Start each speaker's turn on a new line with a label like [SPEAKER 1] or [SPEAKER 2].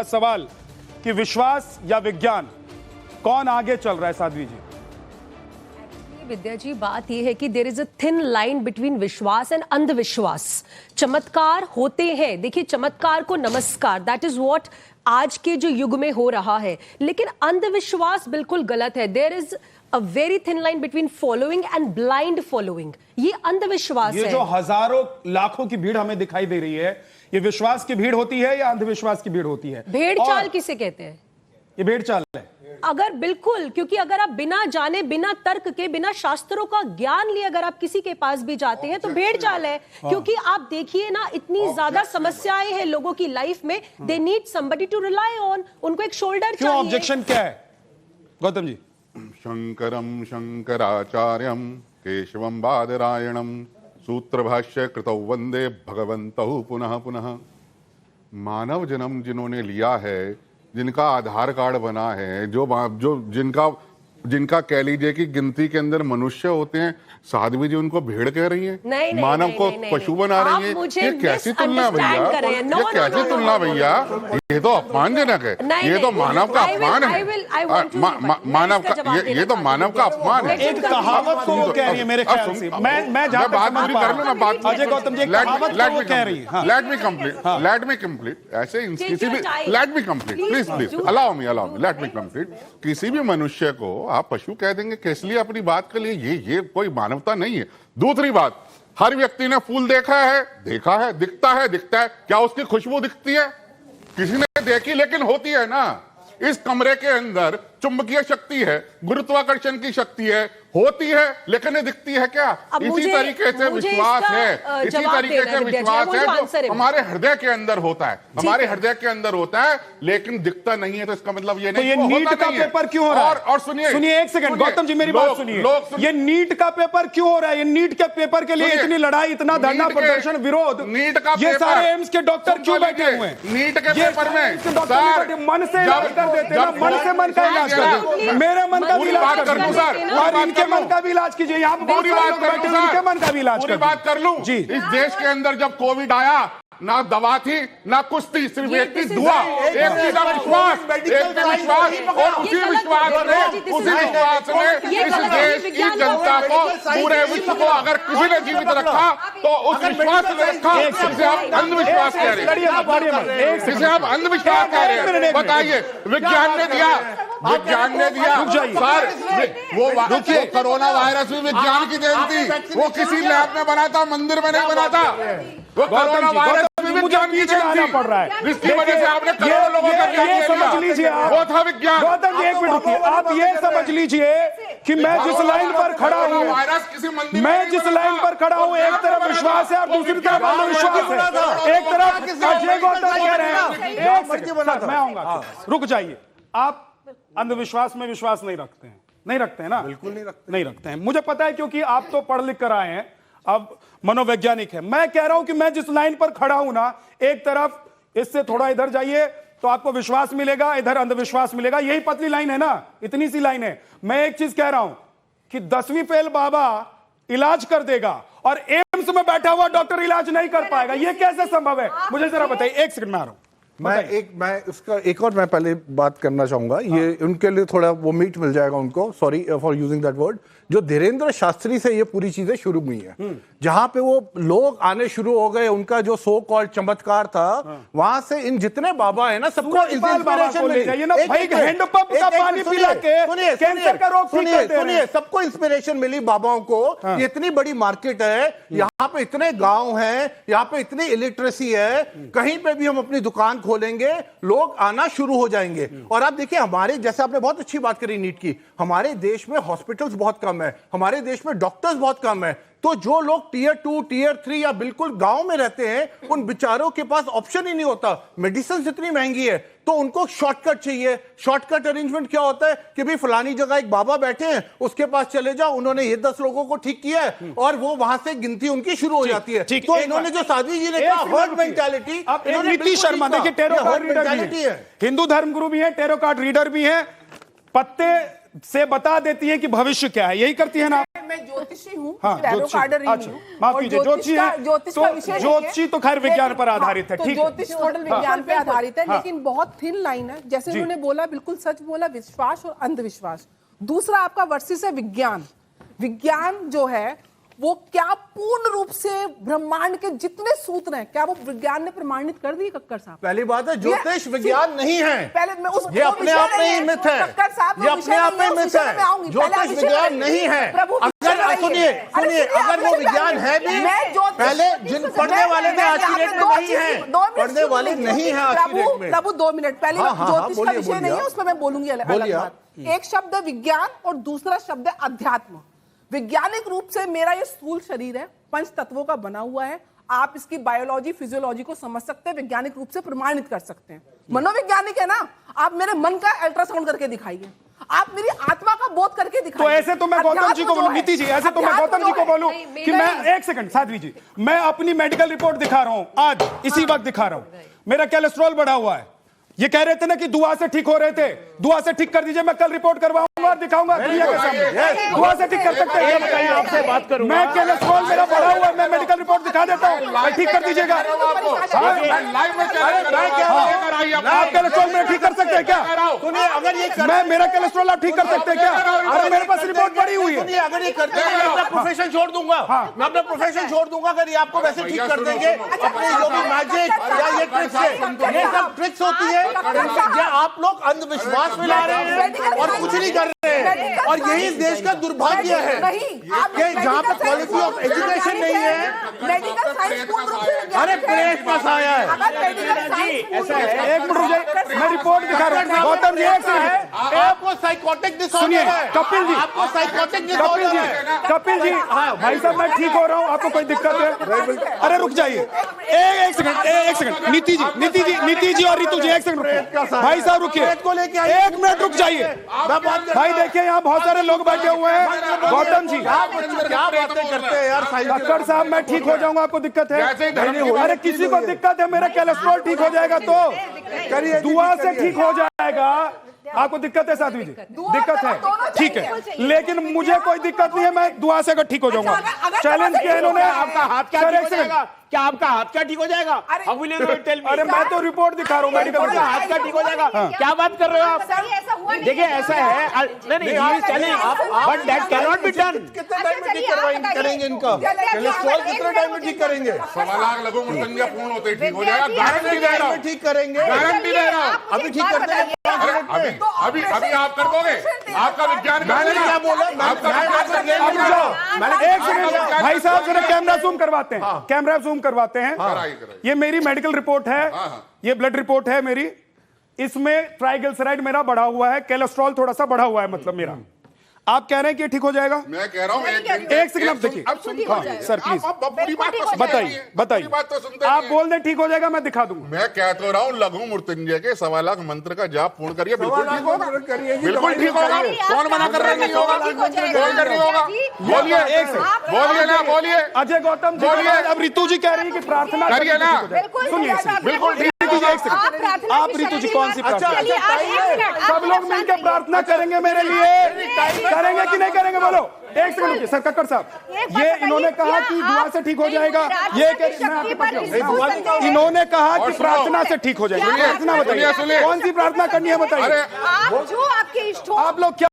[SPEAKER 1] बड़ा सवाल कि विश्वास या विज्ञान, कौन आगे चल रहा है साध्वी जी?
[SPEAKER 2] विद्या जी, बात यह है कि there is a thin line between विश्वास एंड अंधविश्वास। चमत्कार होते हैं, देखिए चमत्कार को नमस्कार, दैट इज व्हाट आज के जो युग में हो रहा है, लेकिन अंधविश्वास बिल्कुल गलत है। There is a very thin line between following and blind following. ये अंधविश्वास है।
[SPEAKER 1] ये जो हजारों लाखों की भीड़ हमें दिखाई दे रही है, ये विश्वास की भीड़ होती है या अंधविश्वास की भीड़ होती है?
[SPEAKER 2] भेड़ चाल किसे कहते हैं?
[SPEAKER 1] ये भेड़ चाल है।
[SPEAKER 2] अगर बिल्कुल, क्योंकि अगर आप बिना जाने, बिना तर्क के, बिना शास्त्रों का ज्ञान लिए अगर आप किसी के पास भी जाते हैं तो भेड़ चाल है। क्योंकि आप देखिए ना, इतनी ज्यादा समस्याएं हैं लोगों की लाइफ में, they need somebody to rely on. उनको एक शोल्डर चाहिए।
[SPEAKER 1] ऑब्जेक्शन क्या है गौतम जी?
[SPEAKER 3] शंकरम शंकराचार्यम केशवम बादरायणम सूत्रभाष्य कृतौ वंदे भगवन्तौ पुनः पुनः। मानव जन्म जिन्होंने लिया है, जिनका आधार कार्ड बना है, जो जिनका कह लीजिए कि गिनती के अंदर मनुष्य होते हैं, साध्वी जी उनको भेड़ कह रही हैं?
[SPEAKER 2] नहीं,
[SPEAKER 3] मानव को पशु बना रही हैं? ये कैसी तुलना भैया? ये कैसी तुलना भैया? ये तो अपमानजनक है। ये तो मानव का अपमान है। मानव का ये तो मानव का अपमान है।
[SPEAKER 1] एक कहावत को वो कह रही है मेरे ख्याल से। मैं
[SPEAKER 3] बात पूरी कर लूं ना, बात
[SPEAKER 1] अजय गौतम जी, कहावत को वो कह रही है।
[SPEAKER 3] Let me complete. ऐसे किसी भी let me complete, please allow me, let me complete. किसी भी मनुष्य को आप पशु कह देंगे किस लिए? अपनी बात के लिए। ये कोई मानवता नहीं है। दूसरी बात, हर व्यक्ति ने फूल देखा है, दिखता है। क्या उसकी खुशबू दिखती है? किसी ने देखी, लेकिन होती है ना। इस कमरे के अंदर चुंबकीय शक्ति है, गुरुत्वाकर्षण की शक्ति है, होती है, लेकिन ये दिखती है क्या? इसी तरीके से विश्वास है, इसी तरीके से विश्वास है जो हमारे हृदय के अंदर होता है, हमारे हृदय के अंदर होता है, लेकिन दिखता नहीं है। तो इसका मतलब ये नहीं।
[SPEAKER 1] तो ये नीट का पेपर क्यों हो रहा है?
[SPEAKER 3] और सुनिए
[SPEAKER 1] एक सेकंड गौतम जी, मेरी बात सुनिए। ये नीट का पेपर क्यों हो रहा है? ये नीट के पेपर के लिए इतनी लड़ाई, इतना धरना प्रदर्शन, विरोध,
[SPEAKER 3] नीट का
[SPEAKER 1] ये सारे एम्स के डॉक्टर क्यों बैठे हुए हैं?
[SPEAKER 3] नीट के पेपर में
[SPEAKER 1] मन से इलाज कर देते हैं, मन से मन का इलाज कर देते। मेरे मन का भी इलाज कर दूं सर, और इनके मन का भी इलाज कीजिए। यहाँ पे
[SPEAKER 3] पूरी बात कर लूं,
[SPEAKER 1] इनके मन का भी इलाज
[SPEAKER 3] पूरी बात कर लूं जी। इस देश के अंदर जब कोविड आया, ना दवा थी ना कुछ थी, सिर्फ एक थी दुआ, एक थी विश्वास, और उसी विश्वास ने इस देश की जनता को, पूरे विश्व को अगर किसी ने जीवित रखा तो उस विश्वास ने रखा। जिसे आप अंधविश्वास कह रहे हैं, जिसे आप अंधविश्वास कह रहे हैं, बताइए। विज्ञान ने दिया सर, वो कोरोना वायरस भी विज्ञान की देन थी। वो किसी लैब में बना था, मंदिर में नहीं बना था। वो कोरोना वायरस विज्ञान की देन थी।
[SPEAKER 1] पड़ रहा है,
[SPEAKER 3] जिसकी वजह से आपने करोड़ों लोगों का जान ले लिया।
[SPEAKER 1] समझ लीजिए आप,
[SPEAKER 3] वो था विज्ञान।
[SPEAKER 1] गौतम जी एक मिनट रुकिए। आप ये समझ लीजिए कि मैं जिस लाइन पर खड़ा हूँ, मैं जिस लाइन पर खड़ा हूँ, एक तरफ विश्वास है और दूसरी तरफ अंधविश्वास है। एक तरफ अजय गौतम कह रहे हैं, मैं आऊंगा, रुक जाइए। आप अंधविश्वास में विश्वास नहीं रखते हैं? नहीं रखते हैं ना? बिल्कुल नहीं रखते हैं। मुझे पता है, क्योंकि आप तो पढ़ लिख कर आए हैं, अब मनोवैज्ञानिक है। मैं कह रहा हूं कि मैं जिस लाइन पर खड़ा हूं ना, एक तरफ इससे थोड़ा इधर जाइए तो आपको विश्वास मिलेगा, इधर अंधविश्वास मिलेगा। यही पतली लाइन है ना, इतनी सी लाइन है। मैं एक चीज कह रहा हूं कि 10वीं फेल बाबा इलाज कर देगा और एम्स में बैठा हुआ डॉक्टर इलाज नहीं कर पाएगा। यह कैसे संभव है? मुझे जरा बताइए। एक सेकंड में आ रहा हूं।
[SPEAKER 4] मैं इसका एक और मैं पहले बात करना चाहूंगा। ये उनके लिए थोड़ा वो मीट मिल जाएगा उनको, sorry for using that word. जो धीरेन्द्र शास्त्री से ये पूरी चीजें शुरू हुई है, जहां पे वो लोग आने शुरू हो गए, उनका जो सो कॉल्ड चमत्कार था, वहां से इन जितने बाबा है ना, सबको इंस्पिरेशन मिली। सबको इंस्पिरेशन मिली बाबाओं को। ये इतनी बड़ी मार्केट है, यहाँ पे इतने गांव हैं, यहाँ पे इतनी इलिटरेसी है, कहीं पे भी हम अपनी दुकान खोलेंगे लोग आना शुरू हो जाएंगे। और आप देखिए, हमारे जैसे आपने बहुत अच्छी बात करी नीट की, हमारे देश में हॉस्पिटल्स बहुत कम है, हमारे देश में डॉक्टर्स बहुत कम है। तो जो लोग टियर 2, टियर 3 या बिल्कुल गांव में रहते हैं, उन बेचारों के पास ऑप्शन ही नहीं होता। मेडिसिन इतनी महंगी है, तो उनको शॉर्टकट चाहिए। शॉर्टकट अरेंजमेंट क्या होता है कि भाई फलानी जगह एक बाबा बैठे हैं, उसके पास चले जाओ, उन्होंने ये 10 लोगों को ठीक किया है, और वो वहां से गिनती उनकी शुरू हो जाती है। तो इन्होंने जो साध्वी जी ने कहा हर्ड मेंटालिटी,
[SPEAKER 1] नीतीश शर्मा देखिए टेरो कार्ड रीडर भी है, हिंदू धर्म गुरु भी है, टेरो कार्ड रीडर भी है, पत्ते से बता देती है कि भविष्य क्या है, यही करती है ना।
[SPEAKER 5] मैं ज्योतिषी हूँ,
[SPEAKER 1] हाँ,
[SPEAKER 5] टैरो कार्डर ही
[SPEAKER 1] अच्छा,
[SPEAKER 5] नहीं हूँ।
[SPEAKER 1] माफ
[SPEAKER 5] और
[SPEAKER 1] कीजिए, ज्योतिषी है,
[SPEAKER 5] ज्योतिष का विषय नहीं है।
[SPEAKER 1] ज्योतिषी तो खैर विज्ञान पर आधारित है,
[SPEAKER 5] तो
[SPEAKER 1] ठीक है।
[SPEAKER 5] ज्योतिष टोटल विज्ञान पे आधारित है,
[SPEAKER 1] हाँ।
[SPEAKER 5] लेकिन बहुत थिन लाइन है। जैसे उन्होंने बोला, बिल्कुल सच बोला, विश्वास और अंधविश्वास। दूसरा आपका वर्सेस है विज्ञान। विज्ञान जो है वो क्या पूर्ण रूप से ब्रह्मांड के जितने सूत्र हैं, क्या वो विज्ञान ने प्रमाणित कर दिए? कक्कर साहब,
[SPEAKER 4] पहली बात है, ज्योतिष विज्ञान नहीं है।
[SPEAKER 5] पहले मैं उस
[SPEAKER 4] ये अपने आप में ही मिथ है।
[SPEAKER 5] कक्कर साहब,
[SPEAKER 4] ये अपने आप में मिथ है। ज्योतिष विज्ञान नहीं है। अगर सुनिए सुनिए, अगर वो विज्ञान है भी, पहले जिन पढ़ने वाले थे आज की डेट में नहीं है, पढ़ने वाले नहीं है आज की डेट में।
[SPEAKER 5] प्रभु 2 मिनट, पहले ज्योतिष का विषय नहीं है, उसमें मैं बोलूंगी अलग बात। एक शब्द है विज्ञान और दूसरा शब्द है अध्यात्म। वैज्ञानिक रूप से मेरा ये स्थूल शरीर है, 5 तत्वों का बना हुआ है। आप इसकी बायोलॉजी फिजियोलॉजी को समझ सकते हैं, वैज्ञानिक रूप से प्रमाणित कर सकते हैं। मनोवैज्ञानिक है ना, आप मेरे मन का अल्ट्रासाउंड करके दिखाइए, आप मेरी आत्मा का बोध करके दिखाइए।
[SPEAKER 1] तो ऐसे तो मैं गौतम जी को बोलूं, नीति जी, ऐसे तो मैं गौतम जी को बोलूं कि मैं, एक सेकंड साध्वी जी, मैं अपनी मेडिकल रिपोर्ट दिखा रहा हूं, आज इसी वक्त दिखा रहा हूं, मेरा कोलेस्ट्रॉल बढ़ा हुआ है। ये कह रहे थे ना कि दुआ से ठीक हो रहे थे, दुआ से ठीक कर दीजिए, मैं कल रिपोर्ट करवाऊंगा और दिखाऊंगा दुनिया के सामने। दुआ से ठीक कर सकते हैं, बताइए, आपसे बात करूं। मैं कोलेस्ट्रॉल मेरा बढ़ा हुआ है, मैं मेडिकल रिपोर्ट दिखा देता हूं, मैं ठीक कर दीजिएगा। आप कोलेस्ट्रॉल मेरा ठीक कर सकते हैं क्या?
[SPEAKER 4] सुनिए, अगर ये
[SPEAKER 1] मैं, मेरा कोलेस्ट्रॉल आप ठीक कर सकते हैं क्या? अरे मेरे पास रिपोर्ट बड़ी हुई है।
[SPEAKER 4] सुनिए, अगर ये करते हैं, मैं अपना प्रोफेशन छोड़ दूंगा। मैं अपना प्रोफेशन छोड़ दूंगा अगर ये आपको वैसे ठीक कर देंगे। अपने जो भी मैजिक या ये ट्रिक्स है, ये सब ट्रिक्स होती है। ये आप लोग अंधविश्वास फैला रहे हैं और कुछ नहीं कर रहे हैं। और यही देश का दुर्भाग्य है कि जहाँ पे क्वालिटी ऑफ एजुकेशन नहीं है।
[SPEAKER 5] मेडिकल साइंस पूर्ण रूप से,
[SPEAKER 4] अरे प्रेस पास आया है।
[SPEAKER 5] ऐसा है,
[SPEAKER 1] एक मिनट रुक जाइए, मैं रिपोर्ट दिखा रहा हूं। गौतम जी, एक सेकंड,
[SPEAKER 4] आपको साइकोटिक डिसऑर्डर है।
[SPEAKER 1] कपिल जी,
[SPEAKER 4] आपको साइकोटिक
[SPEAKER 1] कपिल
[SPEAKER 4] डिसऑर्डर
[SPEAKER 1] जी,
[SPEAKER 4] है।
[SPEAKER 1] कपिल जी, हाँ भाई साहब, मैं ठीक हो रहा हूँ, आपको कोई दिक्कत है? अरे रुक जाइए, एक सेकंड, नीति जी और रितु जी, एक सेकंड भाई साहब रुकिए, एक मिनट रुक जाइए भाई। देखिए यहाँ बहुत सारे लोग बैठे हुए हैं। गौतम जी,
[SPEAKER 4] क्या बातें करते हैं यार।
[SPEAKER 1] कक्कड़ साहब, मैं ठीक हो जाऊंगा, आपको दिक्कत है? अरे किसी को दिक्कत है, मेरा कोलेस्ट्रॉल ठीक हो जाएगा तो दुआ से ठीक हो जाएगा। आपको दिक्कत है साध्वी जी? दिक्कत है, ठीक है, लेकिन मुझे कोई दिक्कत नहीं है, मैं दुआ से अगर ठीक हो जाऊंगा। चैलेंज किया इन्होंने।
[SPEAKER 6] आपका हाथ क्या ठीक हो जाएगा? क्या आपका हाथ क्या ठीक हो जाएगा?
[SPEAKER 1] अरे मैं तो रिपोर्ट दिखा रहा हूँ, मेडिकल
[SPEAKER 6] आपका हाथ क्या ठीक हो जाएगा? क्या बात कर रहे हो आप? देखिए ऐसा है, नहीं, but that can not be done.
[SPEAKER 4] कितने टाइम में ठीक करेंगे इनका कोलेस्ट्रॉल? कितने टाइम में ठीक करेंगे?
[SPEAKER 3] 1.25 लाख लघु मृतंजय पूर्ण होते ही ठीक हो जाएगा, गारंटी दे रहा हूं,
[SPEAKER 4] ठीक करेंगे,
[SPEAKER 3] गारंटी दे रहा हूं।
[SPEAKER 4] अभी ठीक करते हैं।
[SPEAKER 3] अभी आप कर दोगे? आपका विज्ञान
[SPEAKER 4] मैंने क्या बोला?
[SPEAKER 1] एक सेकंड भाई साहब, जरा कैमरा जूम करवाते हैं, कैमरा जूम करवाते हैं। ये मेरी मेडिकल रिपोर्ट है, ये ब्लड रिपोर्ट है मेरी। इसमें ट्राइग्लिसराइड मेरा बढ़ा हुआ है, कोलेस्ट्रॉल थोड़ा सा बढ़ा हुआ है, मतलब मेरा। आप कह रहे हैं कि ठीक हो जाएगा?
[SPEAKER 3] मैं कह रहा हूँ
[SPEAKER 1] एक सेकंड, आप देखिए सर, प्लीज बताइए। आप बोल दें ठीक हो जाएगा, मैं दिखा दूंगा।
[SPEAKER 3] मैं कह तो रहा हूँ, लघु मृत्युंजय के 1.25 लाख मंत्र का जाप पूर्ण करिए, बिल्कुल ठीक होगा, बिल्कुल ठीक होगा। कौन मना कर रहा नहीं होगा? कौन कर नहीं होगा? बोलिए, एक सेकंड, बोलिए ना, बोलिए।
[SPEAKER 1] अजय गौतम जी, बोलिए। अब रितु जी कह रही है कि प्रार्थना
[SPEAKER 3] करिए ना,
[SPEAKER 1] सुनिए, बिल्कुल ठीक। एक सेकंड, आप रितु जी कौन सी प्रार्थना? सब लोग मिलकर प्रार्थना करेंगे मेरे लिए, करेंगे कि नहीं करेंगे? बोलो। एक सेकंड रुकिए सर, कक्कड़ साहब, ये इन्होंने कहा कि दुआ से ठीक हो जाएगा, ये इन्होंने कहा कि प्रार्थना से ठीक हो जाएगा। प्रार्थना बताइए, कौन सी प्रार्थना करनी है बताइए?
[SPEAKER 3] अरे
[SPEAKER 2] जो आपके इष्ट हो,
[SPEAKER 1] आप लोग क्या